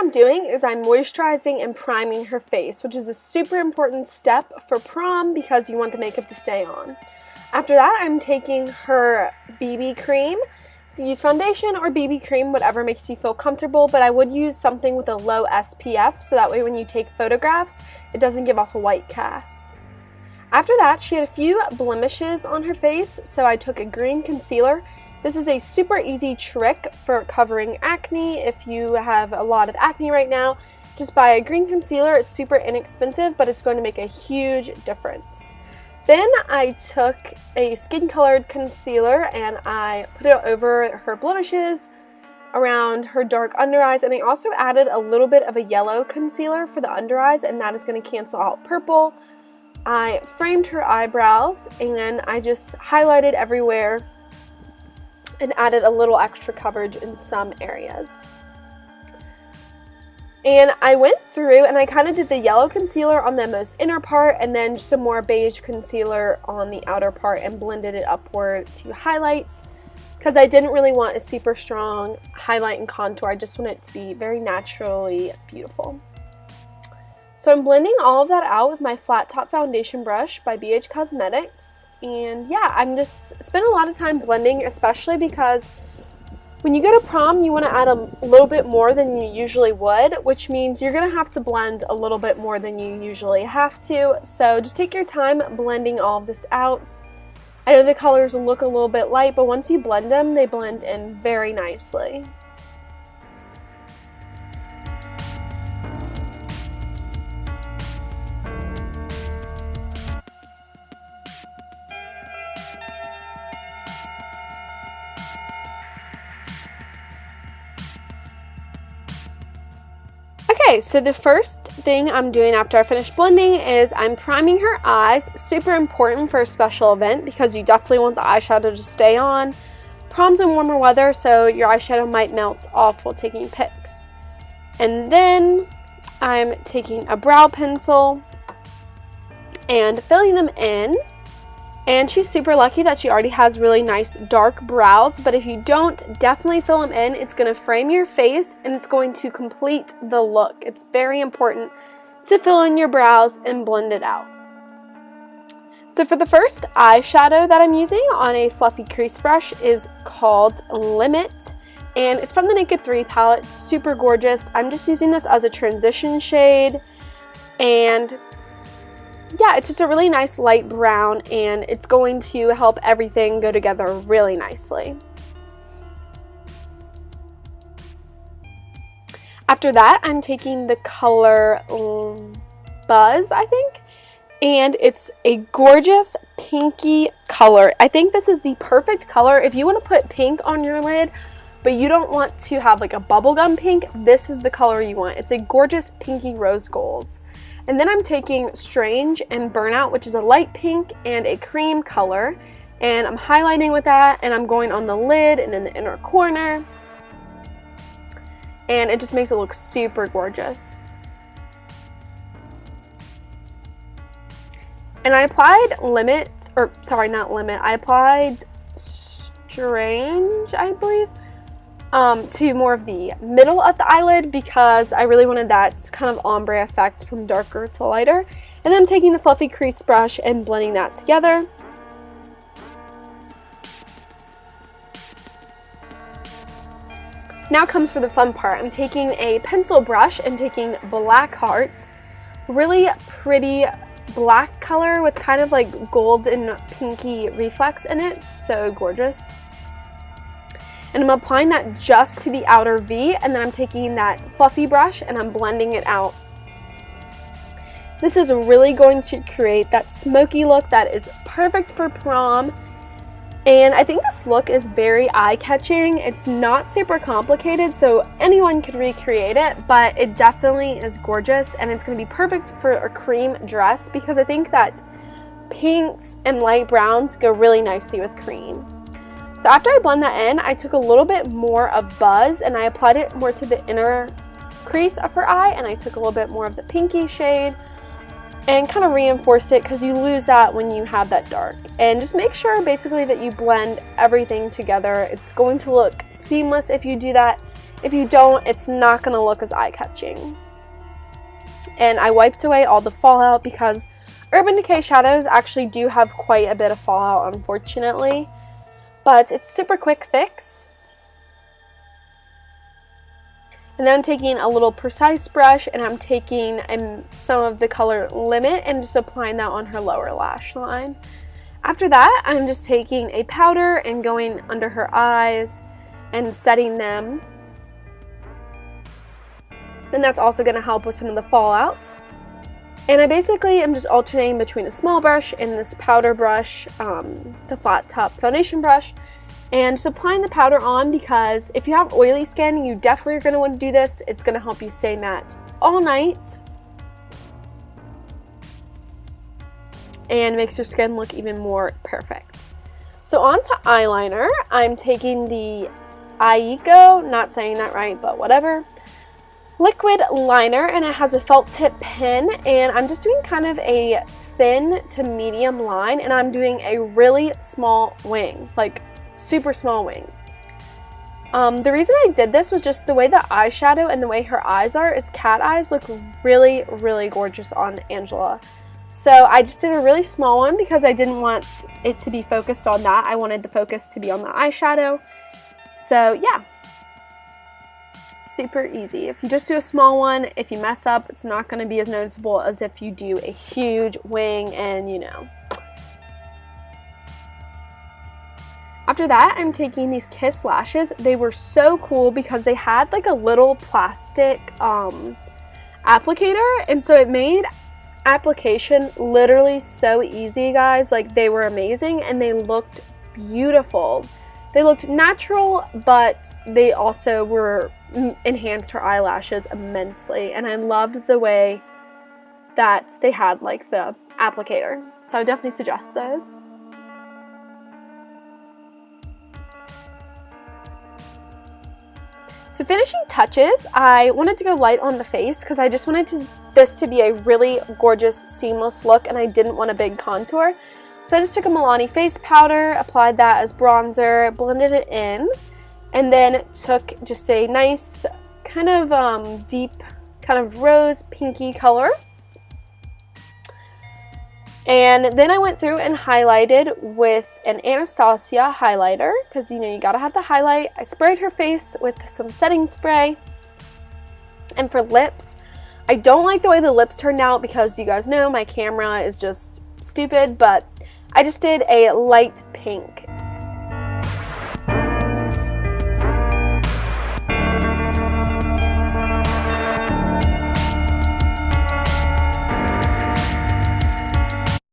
I'm doing is I'm moisturizing and priming her face, which is a super important step for prom because you want the makeup to stay on. After that, I'm taking her BB cream. You can use foundation or BB cream, whatever makes you feel comfortable, but I would use something with a low SPF so that way when you take photographs, it doesn't give off a white cast. After that, she had a few blemishes on her face, so I took a green concealer. This is a super easy trick for covering acne. If you have a lot of acne right now, just buy a green concealer. It's super inexpensive, but it's going to make a huge difference. Then I took a skin-colored concealer and I put it over her blemishes, around her dark under eyes, and I also added a little bit of a yellow concealer for the under eyes, and that is going to cancel out purple. I framed her eyebrows and I just highlighted everywhere and added a little extra coverage in some areas. And I went through and I kind of did the yellow concealer on the most inner part and then some more beige concealer on the outer part and blended it upward to highlights because I didn't really want a super strong highlight and contour. I just want it to be very naturally beautiful. So I'm blending all of that out with my flat top foundation brush by BH Cosmetics. And yeah, I'm just spending a lot of time blending, especially because when you go to prom, you want to add a little bit more than you usually would, which means you're going to have to blend a little bit more than you usually have to. So just take your time blending all of this out. I know the colors look a little bit light, but once you blend them, they blend in very nicely. Okay, so the first thing I'm doing after I finish blending is I'm priming her eyes. Super important for a special event because you definitely want the eyeshadow to stay on. Prom's in warmer weather, so your eyeshadow might melt off while taking pics. And then I'm taking a brow pencil and filling them in. And she's super lucky that she already has really nice dark brows, but if you don't, definitely fill them in. It's going to frame your face and it's going to complete the look. It's very important to fill in your brows and blend it out. So for the first eyeshadow that I'm using on a fluffy crease brush is called Limit, and it's from the Naked 3 palette. It's super gorgeous. I'm just using this as a transition shade, and yeah, it's just a really nice light brown and it's going to help everything go together really nicely. After that, I'm taking the color Buzz, I think, and it's a gorgeous pinky color. I think this is the perfect color if you want to put pink on your lid, but you don't want to have like a bubblegum pink. This is the color you want. It's a gorgeous pinky rose gold. And then I'm taking Strange and Burnout, which is a light pink and a cream color. And I'm highlighting with that, and I'm going on the lid and in the inner corner. And it just makes it look super gorgeous. And I applied I applied Strange, I believe, to more of the middle of the eyelid because I really wanted that kind of ombre effect from darker to lighter. And then I'm taking the fluffy crease brush and blending that together. Now comes for the fun part. I'm taking a pencil brush and taking Blackheart's really pretty black color with kind of like gold and pinky reflex in it. So gorgeous. And I'm applying that just to the outer V, and then I'm taking that fluffy brush and I'm blending it out. This is really going to create that smoky look that is perfect for prom. And I think this look is very eye-catching. It's not super complicated, so anyone can recreate it, but it definitely is gorgeous, and it's going to be perfect for a cream dress because I think that pinks and light browns go really nicely with cream. So after I blend that in, I took a little bit more of Buzz and I applied it more to the inner crease of her eye, and I took a little bit more of the pinky shade and kind of reinforced it because you lose that when you have that dark. And just make sure basically that you blend everything together. It's going to look seamless if you do that, If you don't, it's not going to look as eye-catching. And I wiped away all the fallout because Urban Decay shadows actually do have quite a bit of fallout, unfortunately. But it's super quick fix. And then I'm taking a little precise brush and I'm taking some of the color Limit and just applying that on her lower lash line. After that, I'm just taking a powder and going under her eyes and setting them. And that's also going to help with some of the fallouts. And I basically am just alternating between a small brush and this powder brush, the flat top foundation brush, and just applying the powder on, because if you have oily skin, you definitely are going to want to do this. It's going to help you stay matte all night and makes your skin look even more perfect. So on to eyeliner. I'm taking the EYEKO, not saying that right, but whatever, liquid liner, and it has a felt tip pen, and I'm just doing kind of a thin to medium line, and I'm doing a really small wing, like super small wing. The reason I did this was just the way the eyeshadow and the way her eyes are is cat eyes look really, really gorgeous on Angela. So I just did a really small one because I didn't want it to be focused on that. I wanted the focus to be on the eyeshadow. So yeah. Super easy. If you just do a small one, if you mess up, it's not going to be as noticeable as if you do a huge wing and, you know. After that, I'm taking these Kiss lashes. They were so cool because they had like a little plastic applicator, and so it made application literally so easy, guys. Like, they were amazing and they looked beautiful. They looked natural, but they also were enhanced her eyelashes immensely, and I loved the way that they had like the applicator. So I would definitely suggest those. So finishing touches, I wanted to go light on the face because I just wanted this to be a really gorgeous seamless look, and I didn't want a big contour. So I just took a Milani face powder, applied that as bronzer, blended it in, and then took just a nice kind of deep kind of rose pinky color. And then I went through and highlighted with an Anastasia highlighter because, you know, you gotta have the highlight. I sprayed her face with some setting spray. And for lips, I don't like the way the lips turned out because you guys know my camera is just stupid, but I just did a light pink